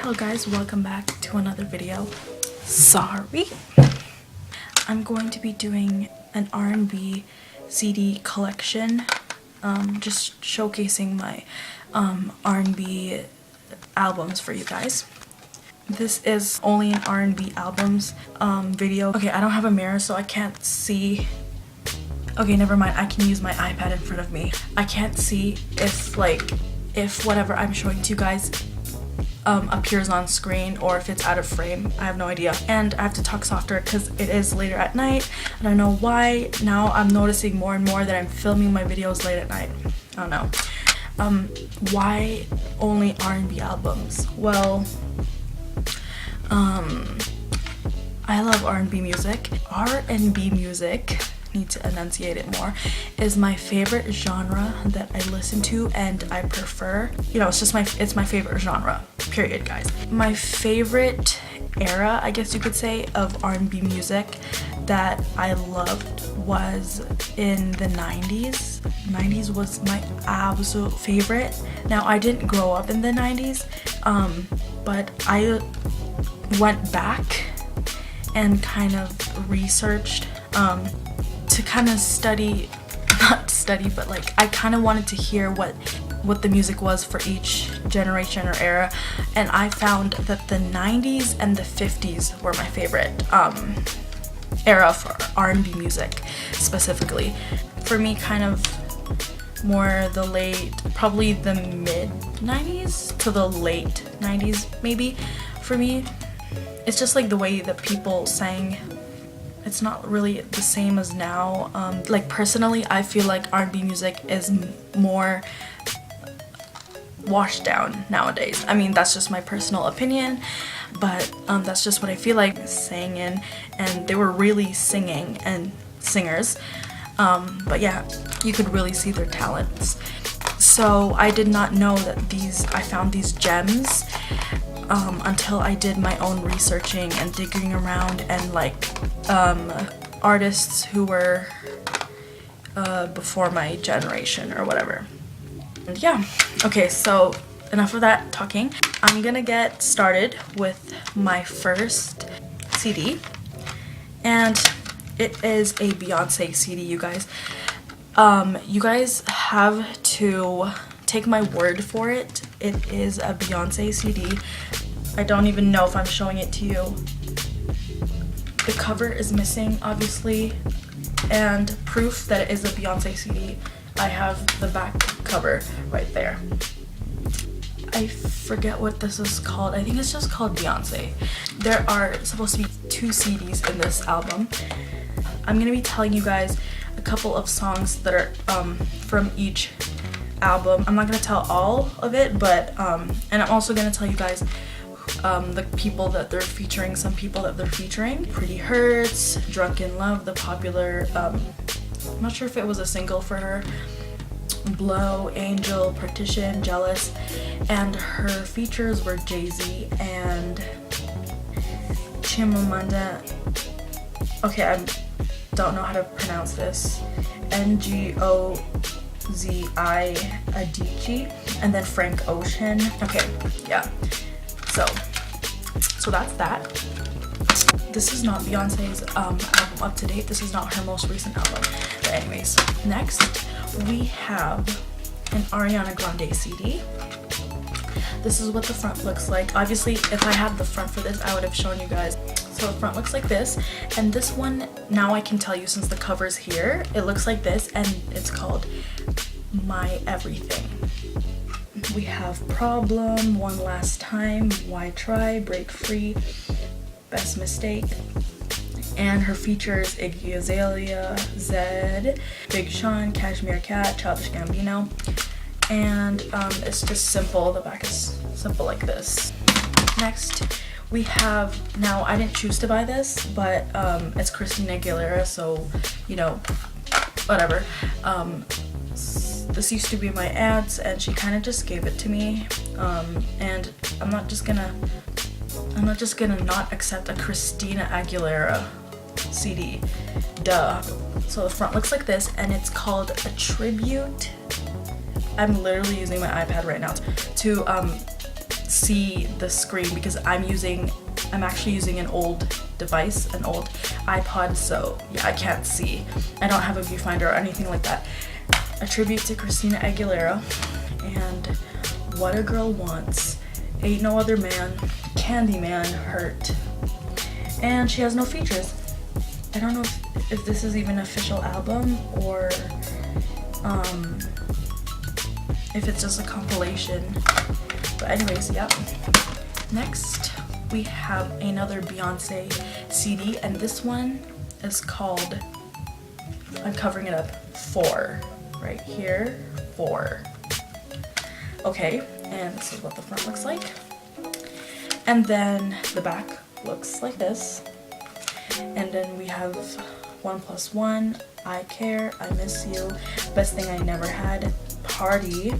Hello guys, welcome back to another video. Sorry. I'm going to be doing an R&B CD collection, just showcasing my R&B albums for you guys. This is only an R&B Albums video. Okay, I don't have a mirror so I can't see. Okay, never mind, I can use my iPad in front of me. I can't see if whatever I'm showing to you guys appears on screen or if it's out of frame. I have no idea. And I have to talk softer because it is later at night. I don't know why. Now I'm noticing more and more that I'm filming my videos late at night. I don't know. Why only R&B albums? Well, I love R&B music. R&B music, need to enunciate it more, is my favorite genre that I listen to and I prefer. You know, it's my favorite genre, period, guys. My favorite era, I guess you could say, of R&B music that I loved was in the 90s. 90s was my absolute favorite. Now, I didn't grow up in the 90s, but I went back and kind of researched to kind of study, not study, but like I kind of wanted to hear what the music was for each generation or era, and I found that the 90s and the 50s were my favorite era for R&B music specifically. For me, kind of more the late, probably the mid 90s to the late 90s maybe. For me, it's just like the way that people sang. It's not really the same as now. Like personally, I feel like R&B music is more washed down nowadays. I mean, that's just my personal opinion, but that's just what I feel like. Sang in, and they were really singing and singers. But yeah, you could really see their talents. So I did not know that I found these gems until I did my own researching and digging around and like artists who were before my generation or whatever. And yeah, okay, so enough of that talking. I'm gonna get started with my first CD, and it is a Beyonce CD, you guys. You guys have to take my word for it. It is a Beyonce CD. I don't even know if I'm showing it to you. The cover is missing, obviously, and proof that it is a Beyonce CD. I have the back cover right there. I forget what this is called. I think it's just called Beyonce. There are supposed to be 2 CDs in this album. I'm gonna be telling you guys a couple of songs that are from each album. I'm not gonna tell all of it, but and I'm also gonna tell you guys the people that they're featuring, some people that they're featuring. Pretty Hurts, Drunk in Love, the popular, I'm not sure if it was a single for her, Blow, Angel, Partition, Jealous, and her features were Jay-Z and Chimamanda, okay, I don't know how to pronounce this, Ngozi Adichie, and then Frank Ocean. Okay, yeah, so that's that. This is not Beyonce's album up to date. This is not her most recent album. But anyways, next we have an Ariana Grande CD. This is what the front looks like. Obviously, if I had the front for this, I would have shown you guys. So the front looks like this, and this one, now I can tell you since the cover's here, it looks like this, and it's called My Everything. We have Problem, One Last Time, Why Try, Break Free, Best Mistake, and her features Iggy Azalea, Zed, Big Sean, Cashmere Cat, Childish Gambino, and it's just simple. The back is simple like this. Next we have, now I didn't choose to buy this, but it's Christina Aguilera, so you know, whatever. This used to be my aunt's and she kind of just gave it to me, and I'm not just gonna not accept a Christina Aguilera CD, duh. So the front looks like this, and it's called A Tribute. I'm literally using my iPad right now to see the screen because I'm actually using an old device, an old iPod, so yeah, I can't see. I don't have a viewfinder or anything like that. A tribute to Christina Aguilera and What a Girl Wants, Ain't No Other Man, Candyman, Hurt, and she has no features. I don't know if this is even an official album or if it's just a compilation, but anyways, yep. Next we have another Beyonce CD, and this one is called, I'm covering it up, 4 right here, 4. Okay, and this is what the front looks like, and then the back looks like this, and then we have 1+1, I Care, I Miss You, Best Thing I Never Had, Party.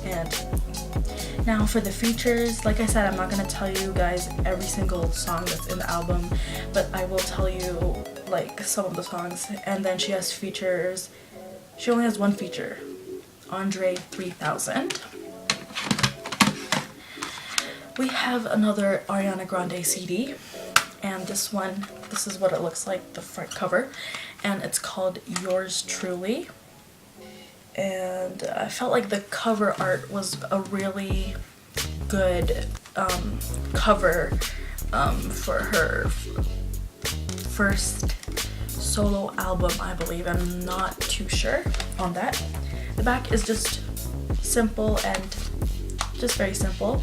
And now for the features, like I said, I'm not going to tell you guys every single song that's in the album, but I will tell you like some of the songs. And then she has features. She only has one feature, Andre 3000. We have another Ariana Grande CD, and this is what it looks like, the front cover, and it's called Yours Truly. And I felt like the cover art was a really good cover for her first solo album, I believe. I'm not too sure on that. The back is just simple and just very simple.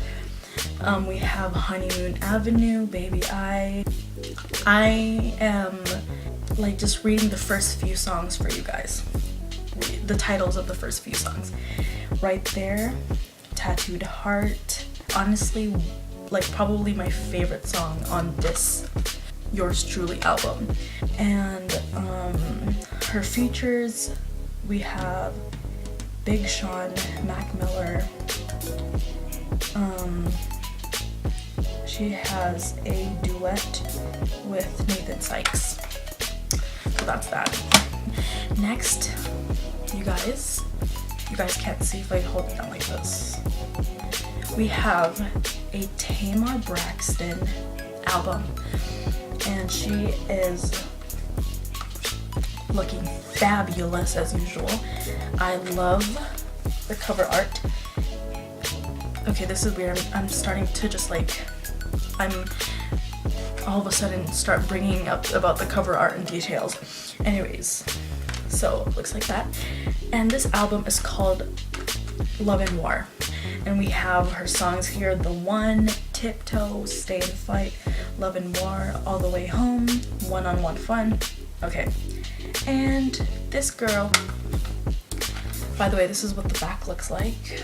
We have Honeymoon Avenue, Baby I am like just reading the first few songs for you guys. The titles of the first few songs. Right there, Tattooed Heart. Honestly, like probably my favorite song on this Yours Truly album. And her features, we have Big Sean, Mac Miller. She has a duet with Nathan Sykes. So that's that. Next, you guys can't see if I hold it down like this. We have a Tamar Braxton album, and she is looking fabulous as usual. I love the cover art. Okay, this is weird. I'm starting to just like, I'm all of a sudden start bringing up about the cover art and details. Anyways, so it looks like that. And this album is called Love and War. And we have her songs here, The One, Tiptoe, Stay and Fight, Love and War, All the Way Home, One-on-One Fun. Okay. And this girl, by the way, this is what the back looks like.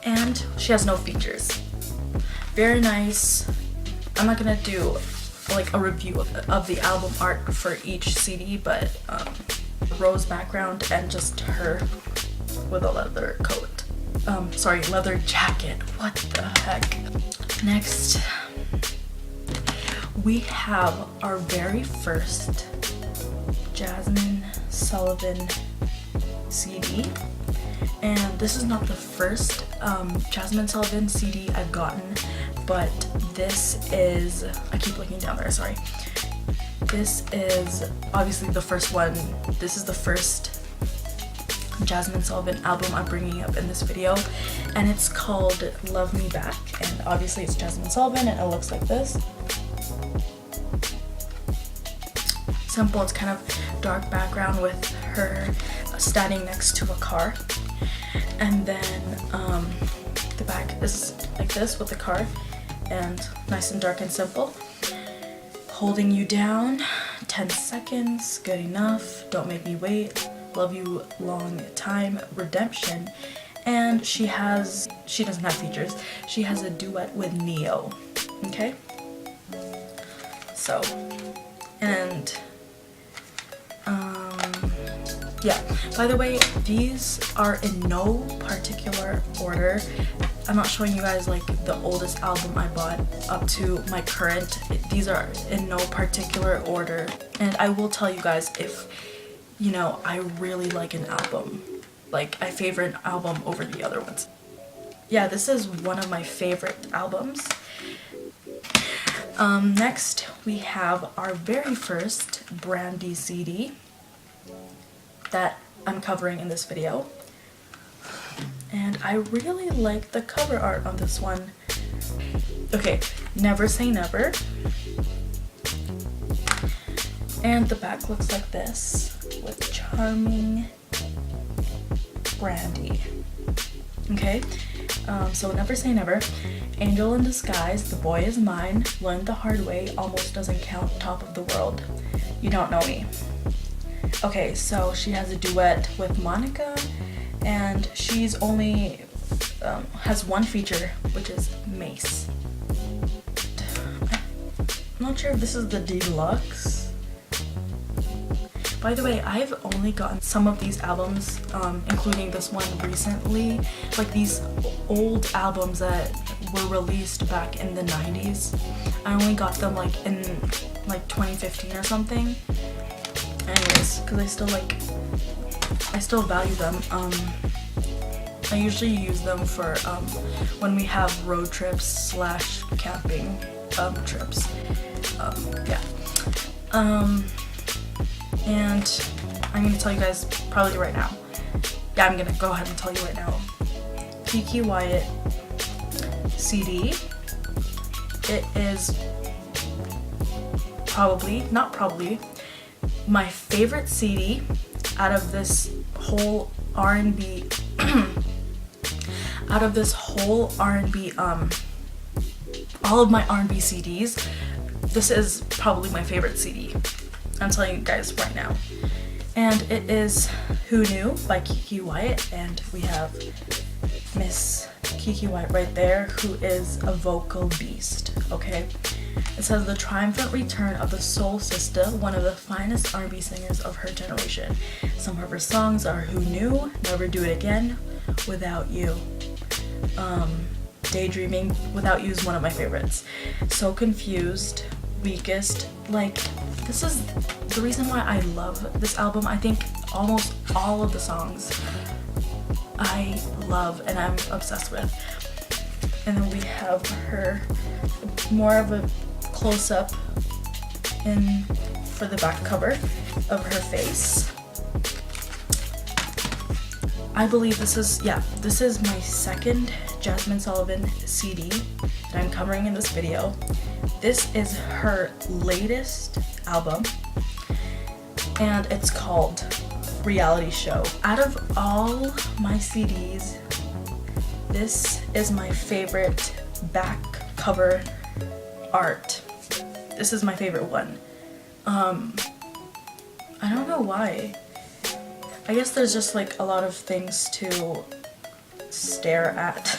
And she has no features. Very nice. I'm not gonna do like a review of the album art for each CD, but rose background and just her with a leather coat. Leather jacket. What the heck? Next, we have our very first Jazmine Sullivan CD. And this is not the first Jazmine Sullivan CD I've gotten, but this is, I keep looking down there, sorry. This is obviously the first one. This is the first Jazmine Sullivan album I'm bringing up in this video, and it's called Love Me Back, and obviously it's Jazmine Sullivan and it looks like this. Simple, it's kind of dark background with her standing next to a car, and then the back is like this with the car, and nice and dark and simple. Holding You Down, 10 Seconds, Good Enough, Don't Make Me Wait, Love You Long Time, Redemption, and she doesn't have features. She has a duet with Neo. Okay? So, and yeah, by the way, these are in no particular order. I'm not showing you guys like the oldest album I bought up to my current. These are in no particular order, and I will tell you guys if, you know, I really like an album, like I favor an album over the other ones. yeah, this is one of my favorite albums. Next we have our very first Brandy CD that I'm covering in this video. And I really like the cover art on this one. Okay, Never Say Never. And the back looks like this with charming Brandy. Okay, so Never Say Never. Angel in Disguise, The Boy Is Mine, Learned the Hard Way, Almost Doesn't Count, Top of the World, You Don't Know Me. Okay, so she has a duet with Monica, and she's only has one feature, which is Mace. I'm not sure if this is the deluxe. By the way, I've only gotten some of these albums, including this one recently, like these old albums that were released back in the 90s. I only got them like in like 2015 or something. Anyways, because I still value them. I usually use them for when we have road trips / camping trips. Yeah. And I'm gonna tell you guys probably right now. Yeah, I'm gonna go ahead and tell you right now. Keke Wyatt CD. It is not probably, my favorite CD out of this whole R&B out of this whole R&B all of my R&B CDs. This is probably my favorite CD. I'm telling you guys right now. And it is Who Knew by Keke Wyatt, and we have Miss Keke Wyatt right there, who is a vocal beast, okay? It says the triumphant return of the soul sister, one of the finest R&B singers of her generation. Some of her songs are Who Knew, Never Do It Again, Without You. Daydreaming, Without You is one of my favorites. So Confused, Weakest, like, this is the reason why I love this album. I think almost all of the songs I love and I'm obsessed with. And then we have her, more of a close-up in for the back cover of her face. I believe this is my second Jazmine Sullivan CD that I'm covering in this video. This is her latest album, and it's called Reality Show. Out of all my CDs, this is my favorite back cover art. This is my favorite one. I don't know why. I guess there's just like a lot of things to stare at.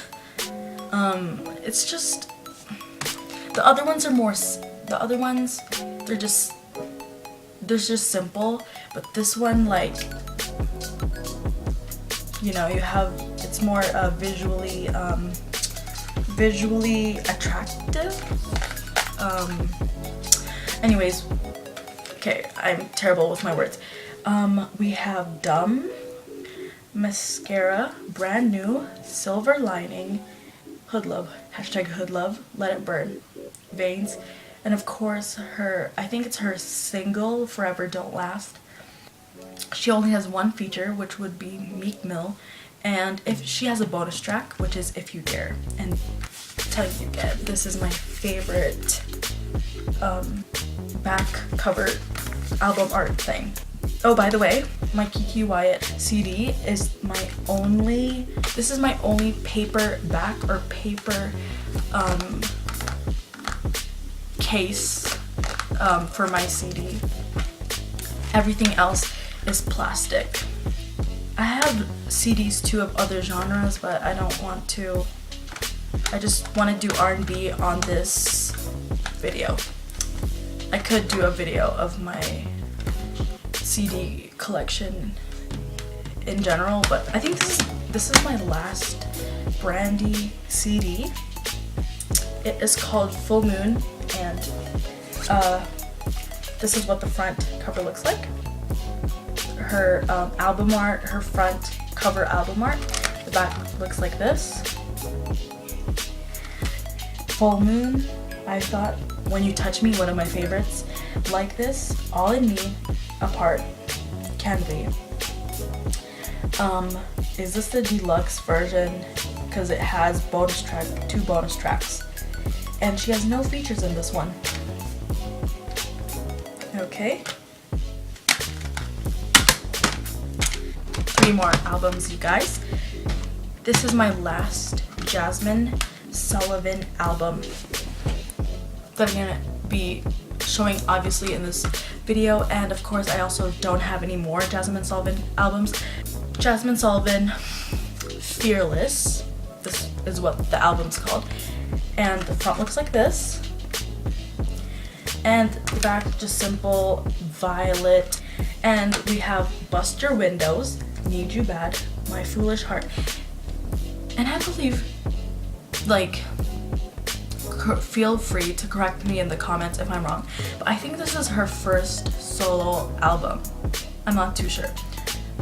It's just, the other ones they're just simple, but this one, like, you know, it's more visually attractive. Anyways, okay, I'm terrible with my words. We have Dumb, Mascara, Brand New, Silver Lining, Hood Love, #Hood Love, Let It Burn, Veins, and of course I think it's her single, Forever Don't Last. She only has one feature, which would be Meek Mill, and if she has a bonus track, which is If You Dare. And tell you again, this is my favorite back cover album art thing. Oh, by the way, my Keke Wyatt CD is my only paper back or paper case for my CD. Everything else is plastic. I have CDs too of other genres, but I don't want to. I just want to do R&B on this video. I could do a video of my CD collection in general, but I think this is my last Brandy CD. It is called Full Moon, and this is what the front cover looks like. Her album art, her front cover album art. The back looks like this. Full Moon, I thought. When You Touch Me, one of my favorites. Like This, All in Me, Apart, Can Be. Is this the deluxe version? Because it has two bonus tracks. And she has no features in this one. Okay. 3 more albums, you guys. This is my last Jazmine Sullivan album that I'm gonna be showing obviously in this video, and of course I also don't have any more Jazmine Sullivan albums. Jazmine Sullivan Fearless, this is what the album's called, and the front looks like this, and the back just simple violet, and we have Bust Your Windows, Need You Bad, My Foolish Heart, and I believe, like, feel free to correct me in the comments if I'm wrong, but I think this is her first solo album. I'm not too sure.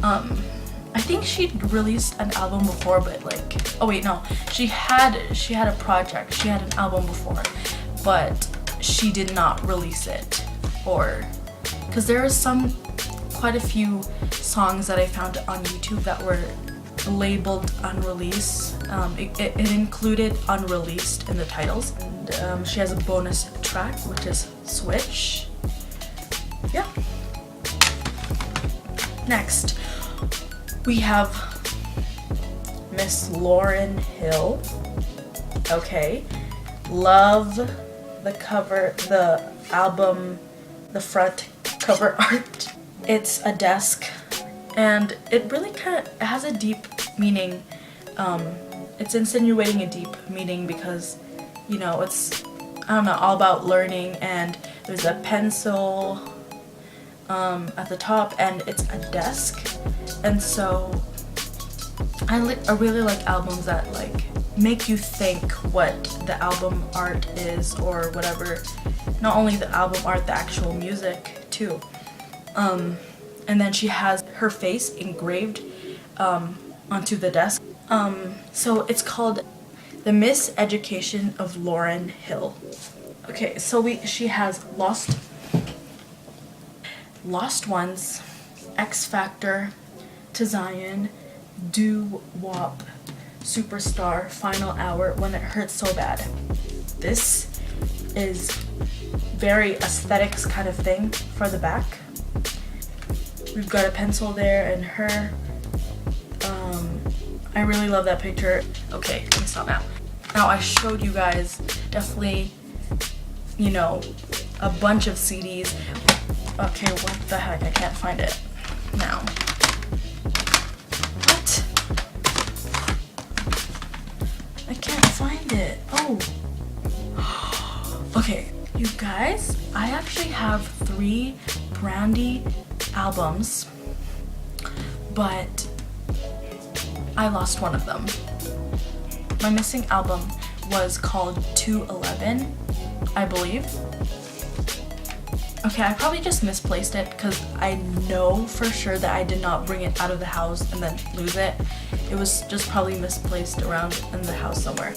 I think she'd released an album before, but like, oh wait, no, she had a project, she had an album before, but she did not release it, or because there are quite a few songs that I found on YouTube that were labeled unreleased. It included unreleased in the titles, and she has a bonus track which is Switch. Yeah. Next we have Miss Lauryn Hill. Okay, love the cover, the album, the front cover art. It's a desk, and it really it has a deep meaning. It's insinuating a deep meaning because, you know, it's, I don't know, all about learning, and there's a pencil at the top, and it's a desk. And so I really like albums that like make you think what the album art is, or whatever. Not only the album art, the actual music too. And then she has her face engraved onto the desk. So it's called The Miseducation of Lauryn Hill. Okay, so she has Lost Ones, X Factor, To Zion, Doo Wop, Superstar, Final Hour, When It Hurts So Bad. This is very aesthetics kind of thing for the back. We've got a pencil there and her. I really love that picture. Okay, let me stop now. Now I showed you guys definitely, you know, a bunch of CDs. Okay, what the heck? I can't find it now. What? I can't find it. Oh. Okay, you guys, I actually have 3 Brandy albums, but I lost one of them. My missing album was called 211, I believe. Okay, I probably just misplaced it because I know for sure that I did not bring it out of the house and then lose it. It was just probably misplaced around in the house somewhere.